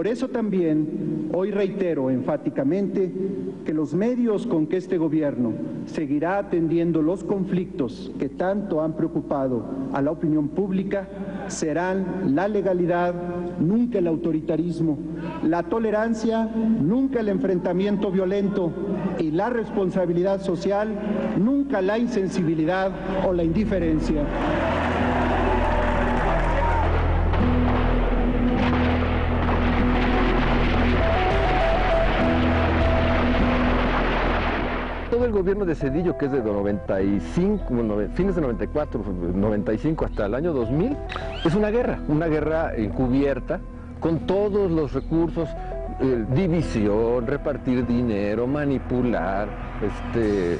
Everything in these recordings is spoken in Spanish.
por eso también hoy reitero enfáticamente que los medios con que este gobierno seguirá atendiendo los conflictos que tanto han preocupado a la opinión pública serán la legalidad, nunca el autoritarismo, la tolerancia, nunca el enfrentamiento violento y la responsabilidad social, nunca la insensibilidad o la indiferencia. Todo el gobierno de Zedillo, que es de 95, fines de 94, 95 hasta el año 2000, es una guerra encubierta, con todos los recursos, división, repartir dinero, manipular,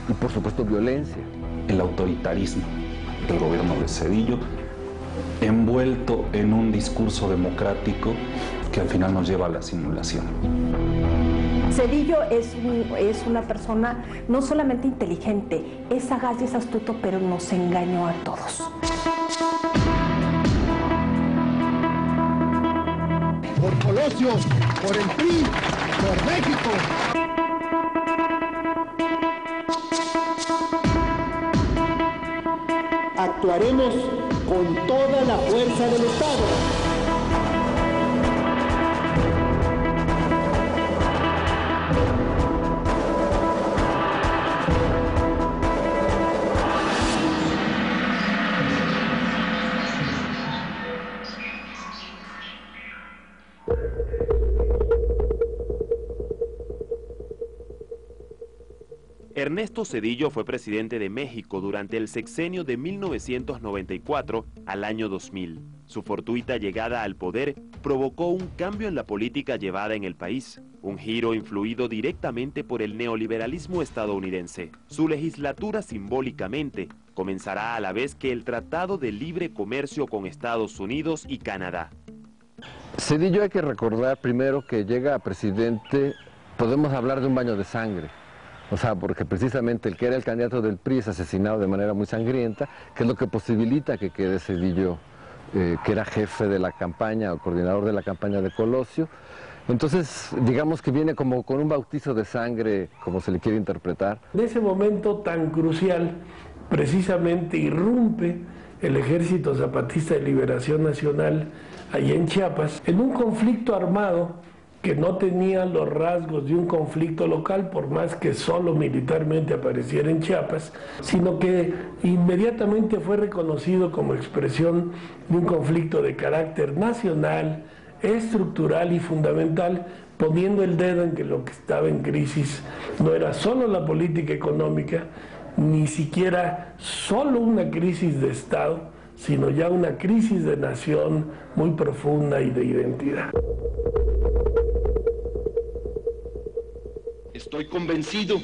y por supuesto violencia. El autoritarismo del gobierno de Zedillo, envuelto en un discurso democrático que al final nos lleva a la simulación. Zedillo es una persona no solamente inteligente, es sagaz y es astuto, pero nos engañó a todos. Por Colosio, por el PRI, por México. Actuaremos con toda la fuerza del Estado. Ernesto Zedillo fue presidente de México durante el sexenio de 1994 al año 2000. Su fortuita llegada al poder provocó un cambio en la política llevada en el país, un giro influido directamente por el neoliberalismo estadounidense. Su legislatura simbólicamente comenzará a la vez que el Tratado de Libre Comercio con Estados Unidos y Canadá. Zedillo, hay que recordar primero que llega a presidente, podemos hablar de un baño de sangre. O sea, porque precisamente el que era el candidato del PRI es asesinado de manera muy sangrienta, que es lo que posibilita que quede Zedillo, que era jefe de la campaña o coordinador de la campaña de Colosio. Entonces, digamos que viene como con un bautizo de sangre, como se le quiere interpretar. En ese momento tan crucial, precisamente irrumpe el Ejército Zapatista de Liberación Nacional allá en Chiapas, en un conflicto armado que no tenía los rasgos de un conflicto local, por más que solo militarmente apareciera en Chiapas, sino que inmediatamente fue reconocido como expresión de un conflicto de carácter nacional, estructural y fundamental, poniendo el dedo en que lo que estaba en crisis no era solo la política económica, ni siquiera solo una crisis de Estado, sino ya una crisis de nación muy profunda y de identidad. Estoy convencido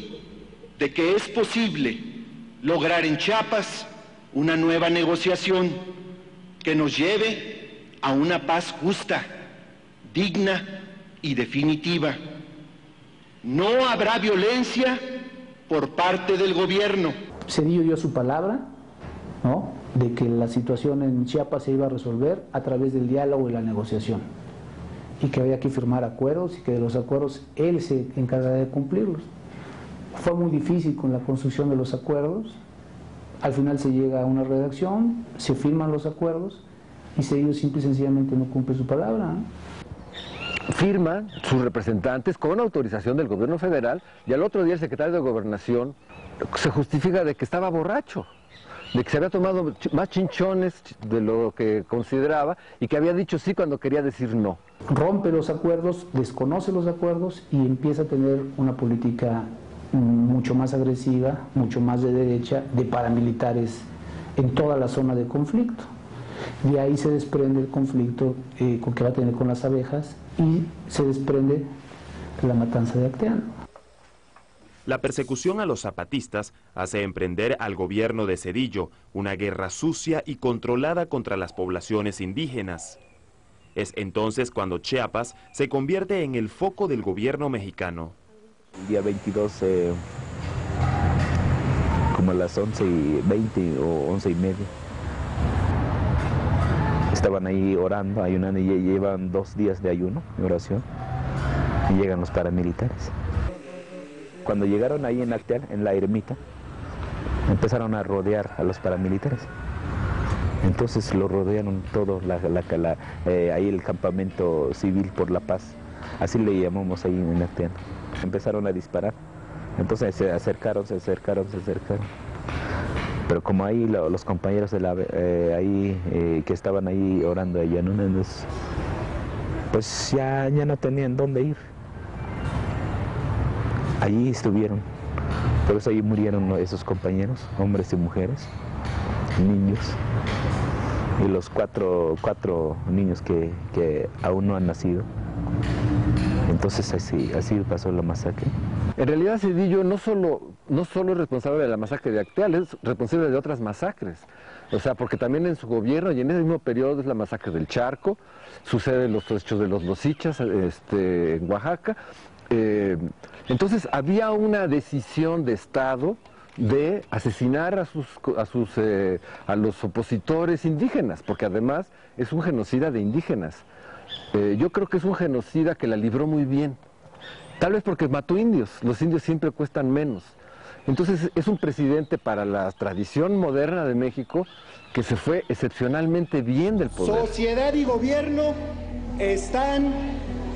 de que es posible lograr en Chiapas una nueva negociación que nos lleve a una paz justa, digna y definitiva. No habrá violencia por parte del gobierno. Zedillo dio su palabra, ¿no?, de que la situación en Chiapas se iba a resolver a través del diálogo y la negociación, y que había que firmar acuerdos y que de los acuerdos él se encargaría de cumplirlos. Fue muy difícil con la construcción de los acuerdos. Al final se llega a una redacción, se firman los acuerdos y Zedillo simple y sencillamente no cumple su palabra, ¿no? Firman sus representantes con autorización del gobierno federal y al otro día el secretario de Gobernación se justifica de que estaba borracho, de que se había tomado más chinchones de lo que consideraba y que había dicho sí cuando quería decir no. Rompe los acuerdos, desconoce los acuerdos y empieza a tener una política mucho más agresiva, mucho más de derecha, de paramilitares en toda la zona de conflicto. De ahí se desprende el conflicto que va a tener con las abejas y se desprende la matanza de Acteal. La persecución a los zapatistas hace emprender al gobierno de Zedillo una guerra sucia y controlada contra las poblaciones indígenas. Es entonces cuando Chiapas se convierte en el foco del gobierno mexicano. El día 22, como a las 11:20 o 11:30, estaban ahí orando, ayunando, y llevan 2 días de ayuno, de oración, y llegan los paramilitares. Cuando llegaron ahí en Acteal, en la ermita, empezaron a rodear a los paramilitares. Entonces lo rodearon todo, ahí el campamento civil por la paz, así le llamamos ahí en Acteal. Empezaron a disparar, entonces se acercaron. Pero como ahí los compañeros de que estaban ahí orando allá, ¿no? Entonces, pues ya no tenían dónde ir. Allí estuvieron, por eso ahí murieron esos compañeros, hombres y mujeres, niños, y los cuatro niños que aún no han nacido. Entonces así pasó la masacre. En realidad Zedillo no solo es responsable de la masacre de Acteal, es responsable de otras masacres. O sea, porque también en su gobierno y en ese mismo periodo es la masacre del Charco, suceden los hechos de los Losichas en Oaxaca. Entonces había una decisión de Estado de asesinar a los opositores indígenas, porque además es un genocida de indígenas. Yo creo que es un genocida que la libró muy bien. Tal vez porque mató indios, los indios siempre cuestan menos. Entonces es un presidente para la tradición moderna de México que se fue excepcionalmente bien del poder. Sociedad y gobierno están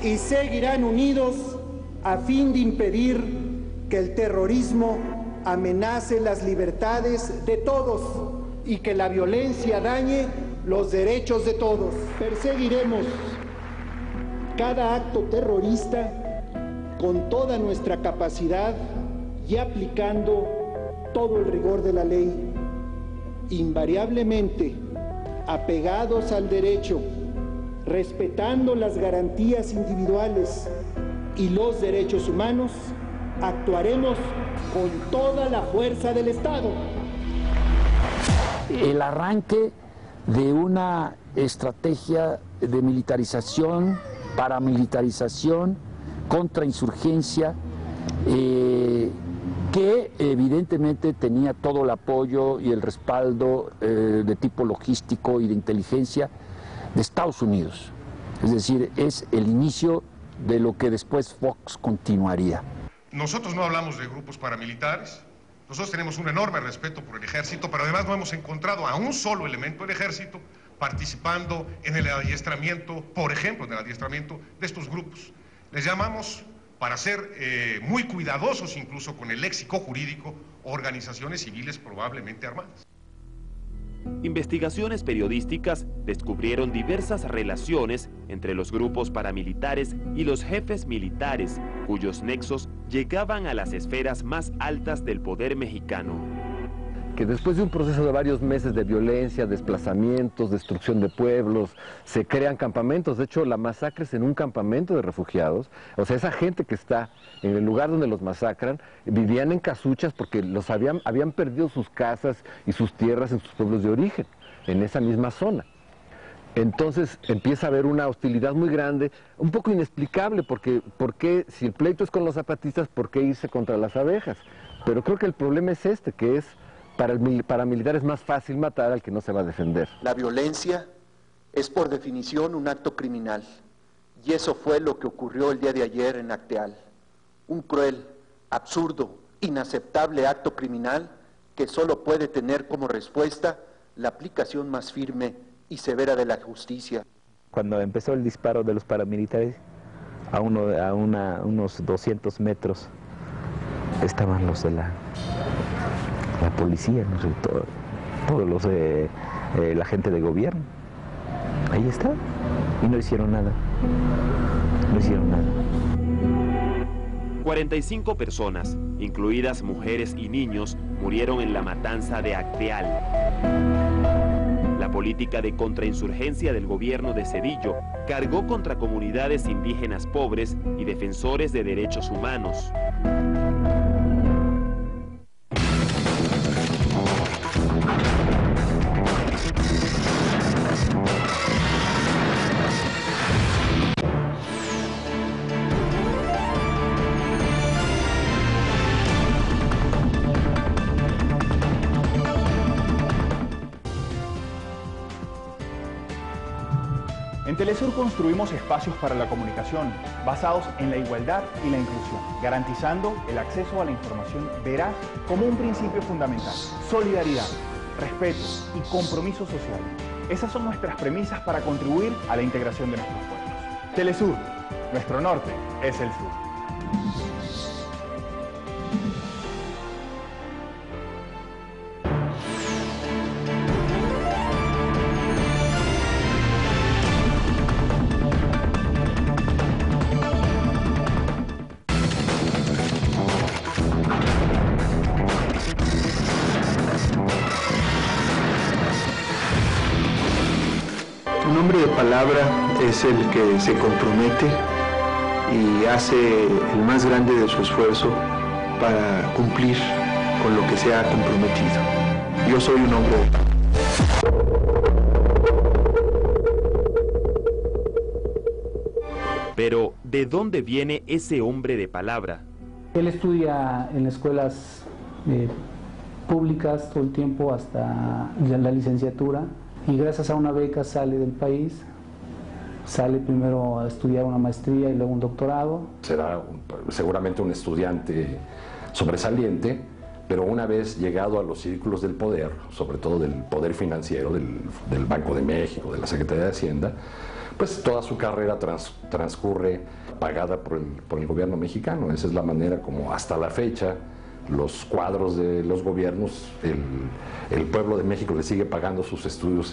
y seguirán unidos a fin de impedir que el terrorismo amenace las libertades de todos y que la violencia dañe los derechos de todos. Perseguiremos cada acto terrorista con toda nuestra capacidad y aplicando todo el rigor de la ley, invariablemente apegados al derecho, respetando las garantías individuales y los derechos humanos, actuaremos con toda la fuerza del Estado. El arranque de una estrategia de militarización, paramilitarización, contrainsurgencia, que evidentemente tenía todo el apoyo y el respaldo de tipo logístico y de inteligencia de Estados Unidos. Es decir, es el inicio de lo que después Fox continuaría. Nosotros no hablamos de grupos paramilitares, nosotros tenemos un enorme respeto por el ejército, pero además no hemos encontrado a un solo elemento del ejército participando en el adiestramiento, por ejemplo, en el adiestramiento de estos grupos. Les llamamos, para ser muy cuidadosos incluso con el léxico jurídico, organizaciones civiles probablemente armadas. Investigaciones periodísticas descubrieron diversas relaciones entre los grupos paramilitares y los jefes militares, cuyos nexos llegaban a las esferas más altas del poder mexicano. Que después de un proceso de varios meses de violencia, desplazamientos, destrucción de pueblos, se crean campamentos. De hecho, la masacre es en un campamento de refugiados. O sea, esa gente que está en el lugar donde los masacran, vivían en casuchas porque habían perdido sus casas y sus tierras en sus pueblos de origen, en esa misma zona. Entonces empieza a haber una hostilidad muy grande, un poco inexplicable, porque si el pleito es con los zapatistas, ¿por qué irse contra las abejas? Pero creo que el problema es que es para el paramilitar es más fácil matar al que no se va a defender. La violencia es por definición un acto criminal, y eso fue lo que ocurrió el día de ayer en Acteal. Un cruel, absurdo, inaceptable acto criminal que solo puede tener como respuesta la aplicación más firme y severa de la justicia. Cuando empezó el disparo de los paramilitares, a unos 200 metros estaban los de la policía, no sé, todos los de la gente de gobierno. Ahí está, y no hicieron nada. No hicieron nada. 45 personas, incluidas mujeres y niños, murieron en la matanza de Acteal. La política de contrainsurgencia del gobierno de Zedillo cargó contra comunidades indígenas pobres y defensores de derechos humanos. Telesur construimos espacios para la comunicación basados en la igualdad y la inclusión, garantizando el acceso a la información veraz como un principio fundamental. Solidaridad, respeto y compromiso social. Esas son nuestras premisas para contribuir a la integración de nuestros pueblos. Telesur, nuestro norte es el sur. Un hombre de palabra es el que se compromete y hace el más grande de su esfuerzo para cumplir con lo que se ha comprometido. Yo soy un hombre de palabra. Pero, ¿de dónde viene ese hombre de palabra? Él estudia en escuelas públicas todo el tiempo hasta la licenciatura y gracias a una beca sale del país, sale primero a estudiar una maestría y luego un doctorado. Será seguramente un estudiante sobresaliente, pero una vez llegado a los círculos del poder, sobre todo del poder financiero, del Banco de México, de la Secretaría de Hacienda, pues toda su carrera transcurre pagada por el gobierno mexicano. Esa es la manera como hasta la fecha los cuadros de los gobiernos, el pueblo de México le sigue pagando sus estudios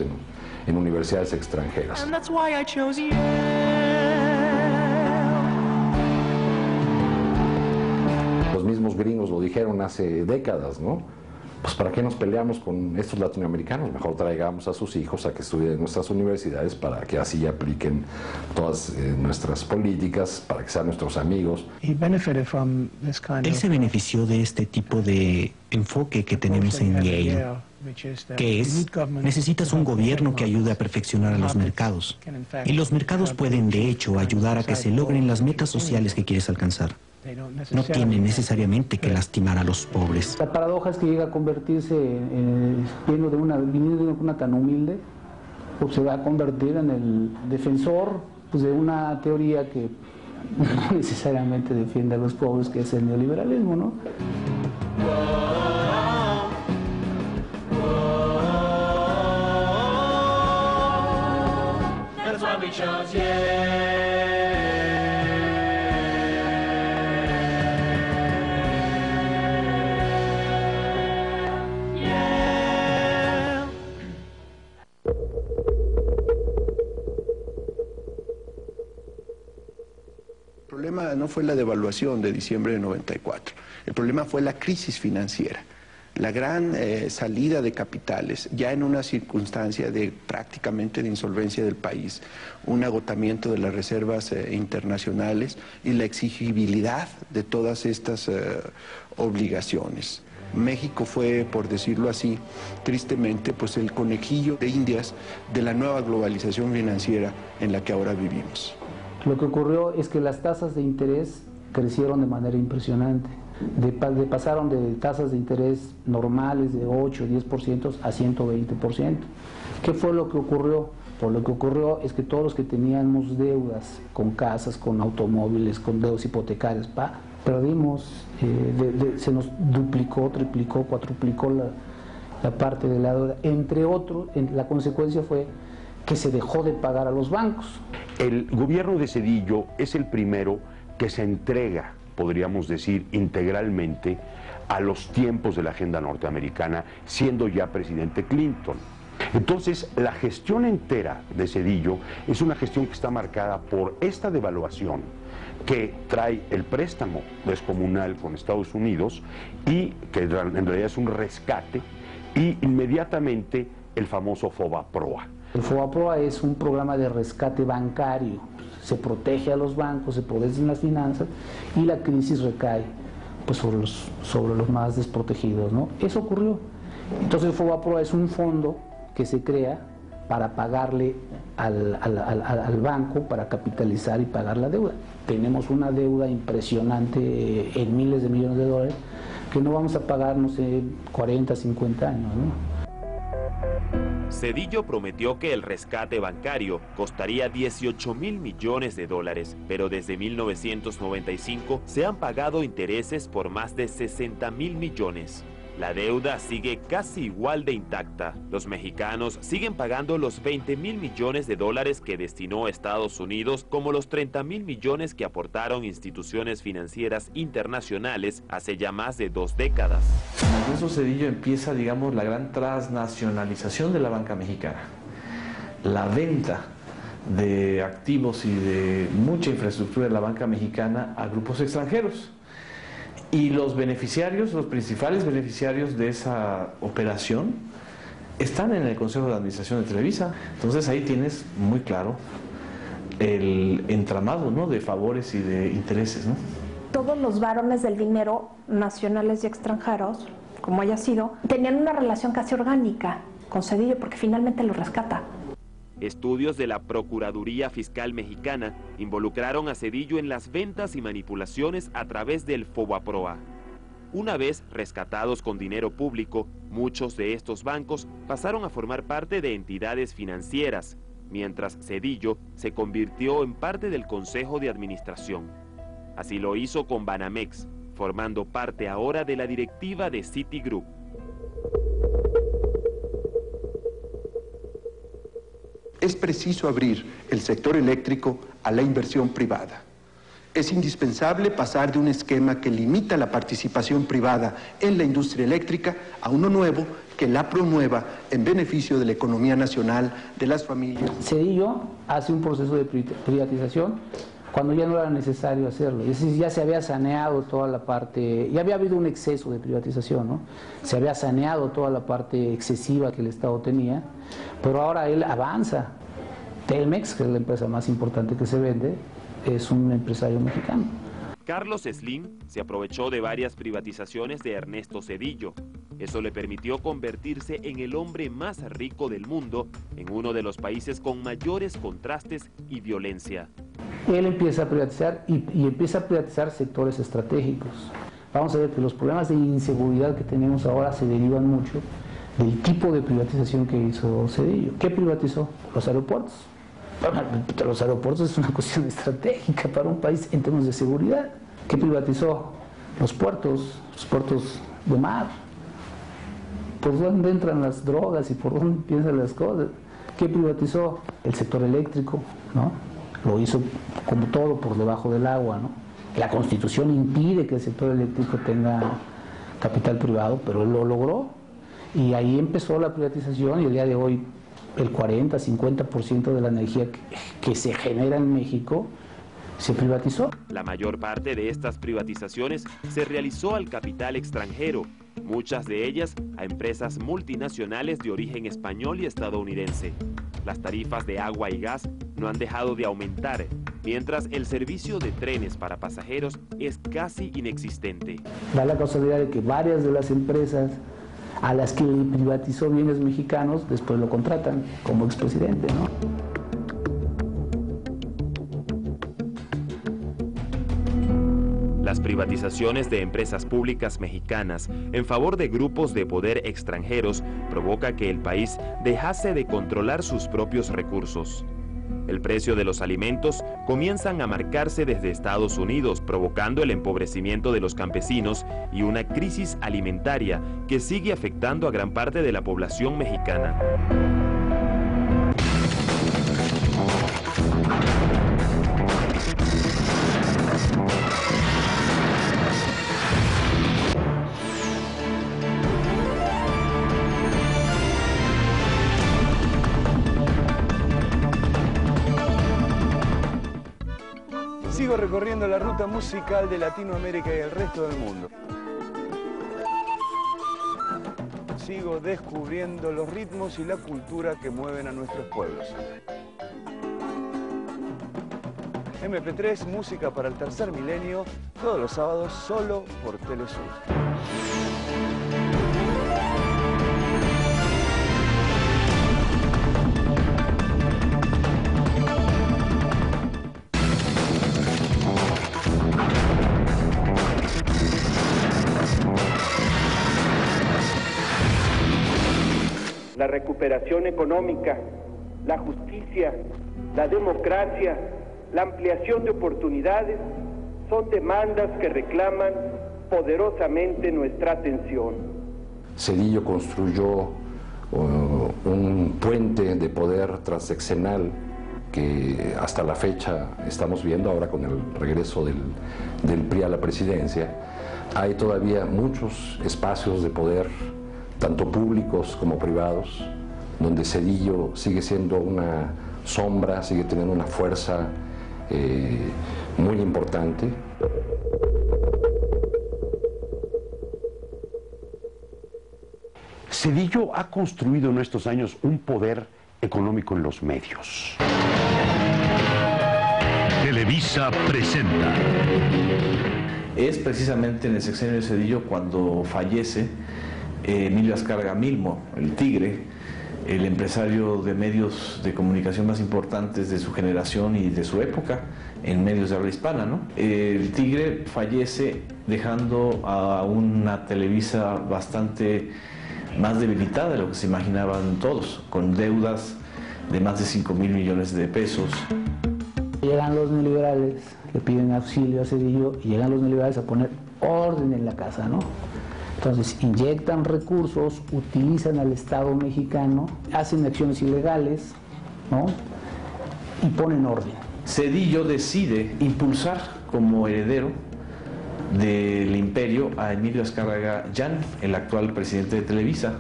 en universidades extranjeras. Los mismos gringos lo dijeron hace décadas, ¿no? Pues ¿para qué nos peleamos con estos latinoamericanos? Mejor traigamos a sus hijos a que estudien en nuestras universidades para que así apliquen todas nuestras políticas, para que sean nuestros amigos. Él se benefició de este tipo de enfoque que tenemos en Yale, que es, necesitas un gobierno que ayude a perfeccionar a los mercados. Y los mercados pueden, de hecho, ayudar a que se logren las metas sociales que quieres alcanzar. No tienen necesariamente que lastimar a los pobres. La paradoja es que llega a convertirse, viniendo de una tan humilde, pues se va a convertir en el defensor pues, de una teoría que no necesariamente defiende a los pobres, que es el neoliberalismo, ¿no? El problema no fue la devaluación de diciembre de 94, el problema fue la crisis financiera, la gran salida de capitales, ya en una circunstancia de prácticamente de insolvencia del país, un agotamiento de las reservas internacionales y la exigibilidad de todas estas obligaciones. México fue, por decirlo así, tristemente, pues el conejillo de Indias de la nueva globalización financiera en la que ahora vivimos. Lo que ocurrió es que las tasas de interés crecieron de manera impresionante. Pasaron de tasas de interés normales de 8 o 10% a 120%. ¿Qué fue lo que ocurrió? Pues lo que ocurrió es que todos los que teníamos deudas con casas, con automóviles, con deudas hipotecarias, perdimos, se nos duplicó, triplicó, cuatruplicó la parte de la deuda. Entre otros, la consecuencia fue que se dejó de pagar a los bancos. El gobierno de Zedillo es el primero que se entrega, podríamos decir, integralmente a los tiempos de la agenda norteamericana, siendo ya presidente Clinton. Entonces, la gestión entera de Zedillo es una gestión que está marcada por esta devaluación que trae el préstamo descomunal con Estados Unidos y que en realidad es un rescate, y inmediatamente el famoso FOBAPROA. El FOBAPROA es un programa de rescate bancario. Se protege a los bancos, se protegen las finanzas y la crisis recae pues, sobre los más desprotegidos, ¿no? Eso ocurrió. Entonces el FOBAPROA es un fondo que se crea para pagarle al banco, para capitalizar y pagar la deuda. Tenemos una deuda impresionante en miles de millones de dólares que no vamos a pagar, no sé, 40, 50 años, ¿no? Cedillo prometió que el rescate bancario costaría 18.000 millones de dólares, pero desde 1995 se han pagado intereses por más de 60.000 millones. La deuda sigue casi igual de intacta. Los mexicanos siguen pagando los 20.000 millones de dólares que destinó Estados Unidos, como los 30.000 millones que aportaron instituciones financieras internacionales hace ya más de 2 décadas. Con Ernesto Zedillo empieza, digamos, la gran transnacionalización de la banca mexicana. La venta de activos y de mucha infraestructura de la banca mexicana a grupos extranjeros. Y los beneficiarios, los principales beneficiarios de esa operación están en el Consejo de Administración de Televisa. Entonces ahí tienes muy claro el entramado, ¿no?, de favores y de intereses, ¿no? Todos los varones del dinero, nacionales y extranjeros, como haya sido, tenían una relación casi orgánica con Zedillo porque finalmente lo rescata. Estudios de la Procuraduría Fiscal Mexicana involucraron a Zedillo en las ventas y manipulaciones a través del Fobaproa. Una vez rescatados con dinero público, muchos de estos bancos pasaron a formar parte de entidades financieras, mientras Zedillo se convirtió en parte del Consejo de Administración. Así lo hizo con Banamex, formando parte ahora de la directiva de Citigroup. Es preciso abrir el sector eléctrico a la inversión privada. Es indispensable pasar de un esquema que limita la participación privada en la industria eléctrica a uno nuevo que la promueva en beneficio de la economía nacional, de las familias. Zedillo hace un proceso de privatización cuando ya no era necesario hacerlo. Es decir, ya se había saneado toda la parte, ya había habido un exceso de privatización, ¿no? Se había saneado toda la parte excesiva que el Estado tenía, pero ahora él avanza. Telmex, que es la empresa más importante que se vende, es un empresario mexicano. Carlos Slim se aprovechó de varias privatizaciones de Ernesto Zedillo. Eso le permitió convertirse en el hombre más rico del mundo, en uno de los países con mayores contrastes y violencia. Él empieza a privatizar y empieza a privatizar sectores estratégicos. Vamos a ver que los problemas de inseguridad que tenemos ahora se derivan mucho del tipo de privatización que hizo Zedillo. ¿Qué privatizó? Los aeropuertos. Los aeropuertos es una cuestión estratégica para un país en términos de seguridad. ¿Qué privatizó? Los puertos de mar. ¿Por dónde entran las drogas y por dónde empiezan las cosas? ¿Qué privatizó? El sector eléctrico, ¿no? Lo hizo como todo por debajo del agua, ¿no? La Constitución impide que el sector eléctrico tenga capital privado, pero él lo logró. Y ahí empezó la privatización y el día de hoy el 40-50% de la energía que se genera en México se privatizó. La mayor parte de estas privatizaciones se realizó al capital extranjero, muchas de ellas a empresas multinacionales de origen español y estadounidense. Las tarifas de agua y gas no han dejado de aumentar, mientras el servicio de trenes para pasajeros es casi inexistente. Da la casualidad de que varias de las empresas a las que privatizó bienes mexicanos después lo contratan como expresidente, ¿no? Las privatizaciones de empresas públicas mexicanas en favor de grupos de poder extranjeros provoca que el país dejase de controlar sus propios recursos. El precio de los alimentos comienzan a marcarse desde Estados Unidos, provocando el empobrecimiento de los campesinos y una crisis alimentaria que sigue afectando a gran parte de la población mexicana. Sigo recorriendo la ruta musical de Latinoamérica y el resto del mundo. Sigo descubriendo los ritmos y la cultura que mueven a nuestros pueblos. MP3, música para el tercer milenio, todos los sábados solo por Telesur. la recuperación económica, la justicia, la democracia, la ampliación de oportunidades son demandas que reclaman poderosamente nuestra atención. Cedillo construyó un puente de poder transeccional que hasta la fecha estamos viendo ahora con el regreso del PRI a la presidencia. Hay todavía muchos espacios de poder, tanto públicos como privados, donde Cedillo sigue siendo una sombra, sigue teniendo una fuerza muy importante. Cedillo ha construido en estos años un poder económico en los medios. Televisa presenta. Es precisamente en el sexenio de Cedillo cuando fallece Emilio Azcárraga Milmo, el Tigre, el empresario de medios de comunicación más importantes de su generación y de su época en medios de habla hispana, ¿no? El Tigre fallece dejando a una Televisa bastante más debilitada de lo que se imaginaban todos, con deudas de más de 5,000 millones de pesos. Llegan los neoliberales, le piden auxilio a Cedillo y llegan los neoliberales a poner orden en la casa, ¿no? Entonces inyectan recursos, utilizan al Estado mexicano, hacen acciones ilegales, ¿no? Y ponen orden. Cedillo decide impulsar como heredero del imperio a Emilio Azcárraga Llán, el actual presidente de Televisa,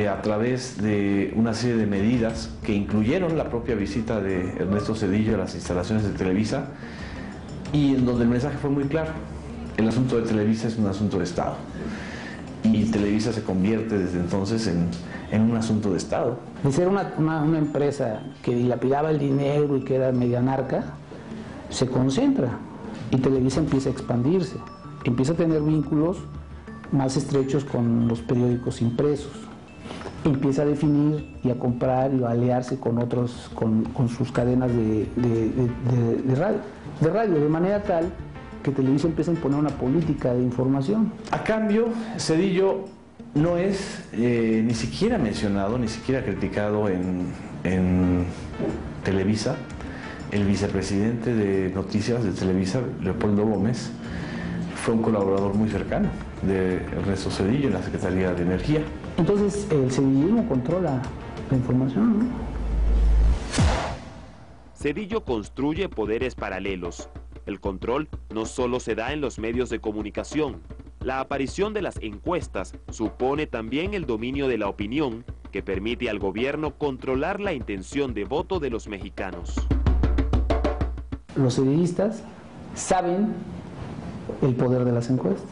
a través de una serie de medidas que incluyeron la propia visita de Ernesto Cedillo a las instalaciones de Televisa, y en donde el mensaje fue muy claro: el asunto de Televisa es un asunto de Estado, y Televisa se convierte desde entonces en un asunto de Estado. De ser una empresa que dilapidaba el dinero y que era media narca, se concentra y Televisa empieza a expandirse, empieza a tener vínculos más estrechos con los periódicos impresos, empieza a definir y a comprar y a aliarse con otros, con sus cadenas de radio, de manera tal que Televisa empieza a imponer una política de información. A cambio, Cedillo no es ni siquiera mencionado, ni siquiera criticado en Televisa. El vicepresidente de noticias de Televisa, Leopoldo Gómez, fue un colaborador muy cercano de Ernesto Cedillo en la Secretaría de Energía. Entonces el cedillismo controla la información, ¿no? Cedillo construye poderes paralelos. El control no solo se da en los medios de comunicación. La aparición de las encuestas supone también el dominio de la opinión que permite al gobierno controlar la intención de voto de los mexicanos. Los cedillistas saben el poder de las encuestas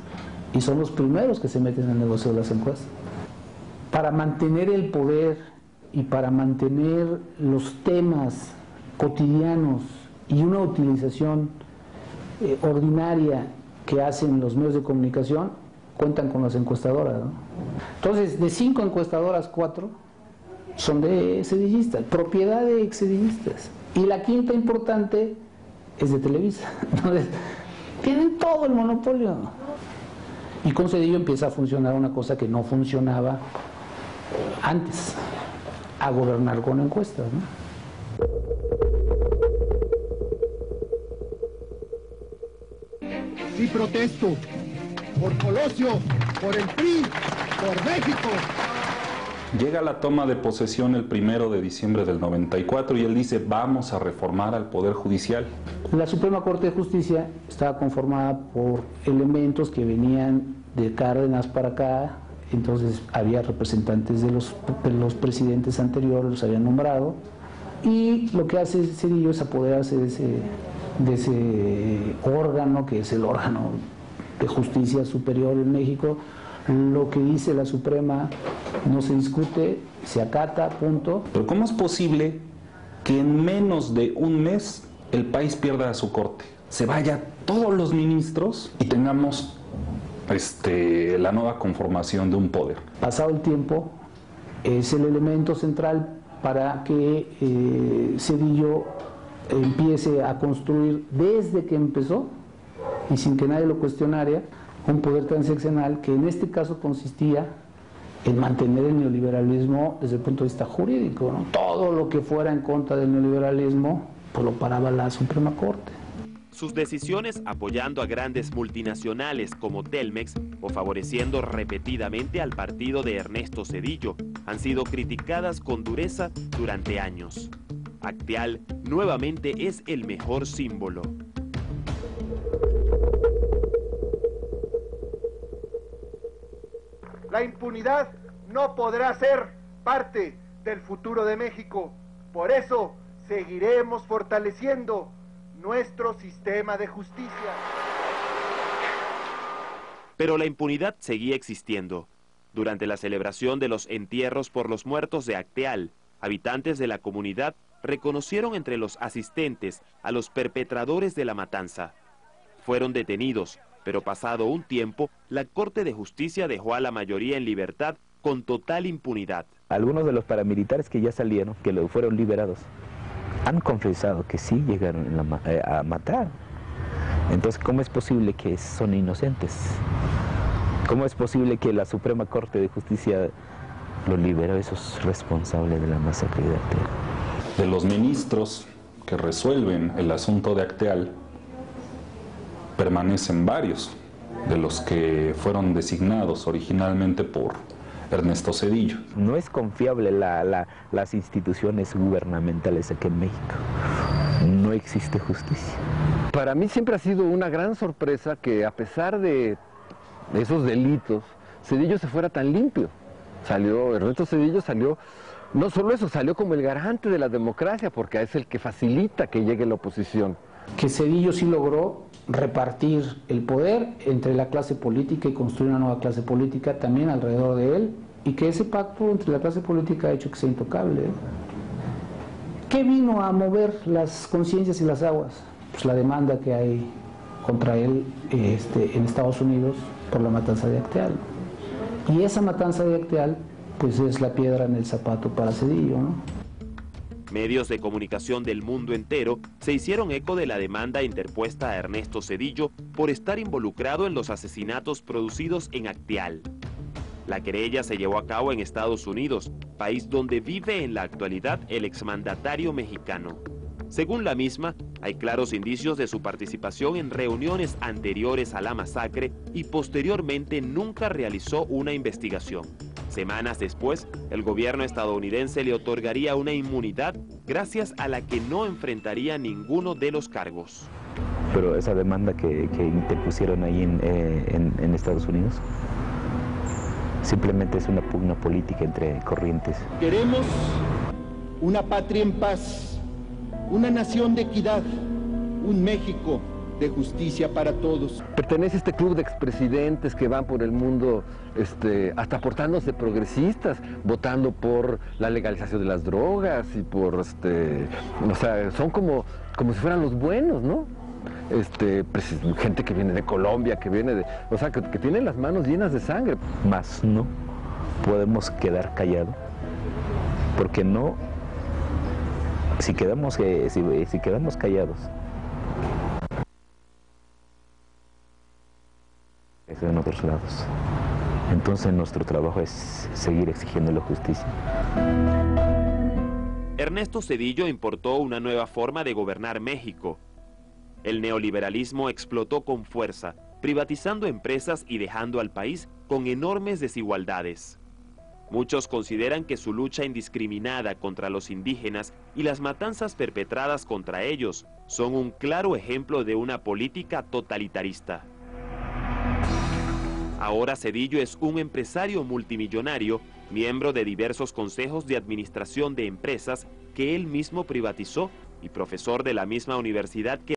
y son los primeros que se meten en el negocio de las encuestas. Para mantener el poder y para mantener los temas cotidianos y una utilización ordinaria que hacen los medios de comunicación, cuentan con las encuestadoras, ¿no? Entonces, de 5 encuestadoras, 4 son de cedillistas, propiedad de excedillistas. Y la quinta importante es de Televisa. Entonces, tienen todo el monopolio. Y con Cedillo empieza a funcionar una cosa que no funcionaba antes, a gobernar con encuestas, ¿no? Sí protesto por Colosio, por el PRI, por México. Llega la toma de posesión el 1 de diciembre del 94 y él dice: vamos a reformar al Poder Judicial. La Suprema Corte de Justicia estaba conformada por elementos que venían de Cárdenas para acá, entonces había representantes de los presidentes anteriores, los habían nombrado, y lo que hace Cedillo es apoderarse de ese órgano, que es el órgano de justicia superior en México. Lo que dice la Suprema no se discute, se acata, punto. Pero ¿cómo es posible que en menos de un mes el país pierda a su corte? Se vaya todos los ministros y tengamos la nueva conformación de un poder. Pasado el tiempo, es el elemento central para que Cedillo empiece a construir desde que empezó y sin que nadie lo cuestionara un poder transeccional que en este caso consistía en mantener el neoliberalismo desde el punto de vista jurídico, ¿no? Todo lo que fuera en contra del neoliberalismo, pues lo paraba la Suprema Corte. Sus decisiones apoyando a grandes multinacionales como Telmex o favoreciendo repetidamente al partido de Ernesto Zedillo han sido criticadas con dureza durante años. Acteal nuevamente es el mejor símbolo. La impunidad no podrá ser parte del futuro de México. Por eso seguiremos fortaleciendo nuestro sistema de justicia. Pero la impunidad seguía existiendo. Durante la celebración de los entierros por los muertos de Acteal, habitantes de la comunidad reconocieron entre los asistentes a los perpetradores de la matanza. Fueron detenidos, pero pasado un tiempo, la Corte de Justicia dejó a la mayoría en libertad con total impunidad. Algunos de los paramilitares que ya salieron, que fueron liberados, han confesado que sí llegaron a matar. Entonces, ¿cómo es posible que son inocentes? ¿Cómo es posible que la Suprema Corte de Justicia los liberó a esos responsables de la masacre de Acteal? De los ministros que resuelven el asunto de Acteal, permanecen varios de los que fueron designados originalmente por Ernesto Zedillo. No es confiable las instituciones gubernamentales aquí en México. No existe justicia. Para mí siempre ha sido una gran sorpresa que a pesar de esos delitos, Zedillo se fuera tan limpio. Ernesto Zedillo salió, no solo eso, salió como el garante de la democracia, porque es el que facilita que llegue la oposición. Que Zedillo sí logró repartir el poder entre la clase política y construir una nueva clase política también alrededor de él, y que ese pacto entre la clase política ha hecho que sea intocable. ¿Qué vino a mover las conciencias y las aguas? Pues la demanda que hay contra él en Estados Unidos por la matanza de Acteal. Y esa matanza de Acteal pues es la piedra en el zapato para Zedillo, ¿no? Medios de comunicación del mundo entero se hicieron eco de la demanda interpuesta a Ernesto Zedillo por estar involucrado en los asesinatos producidos en Acteal. La querella se llevó a cabo en Estados Unidos, país donde vive en la actualidad el exmandatario mexicano. Según la misma, hay claros indicios de su participación en reuniones anteriores a la masacre y posteriormente nunca realizó una investigación. Semanas después, el gobierno estadounidense le otorgaría una inmunidad gracias a la que no enfrentaría ninguno de los cargos. Pero esa demanda que interpusieron ahí en Estados Unidos simplemente es una pugna política entre corrientes. Queremos una patria en paz, una nación de equidad, un México de justicia para todos. Pertenece a este club de expresidentes que van por el mundo hasta portándose progresistas, votando por la legalización de las drogas y por, o sea, son como si fueran los buenos, ¿no? Gente que viene de Colombia, que viene de, o sea, que tienen las manos llenas de sangre. Mas no podemos quedar callados, porque no, si quedamos callados, eso en otros lados. Entonces nuestro trabajo es seguir exigiendo la justicia. Ernesto Zedillo importó una nueva forma de gobernar México. El neoliberalismo explotó con fuerza, privatizando empresas y dejando al país con enormes desigualdades. Muchos consideran que su lucha indiscriminada contra los indígenas y las matanzas perpetradas contra ellos son un claro ejemplo de una política totalitarista. Ahora Zedillo es un empresario multimillonario, miembro de diversos consejos de administración de empresas que él mismo privatizó y profesor de la misma universidad que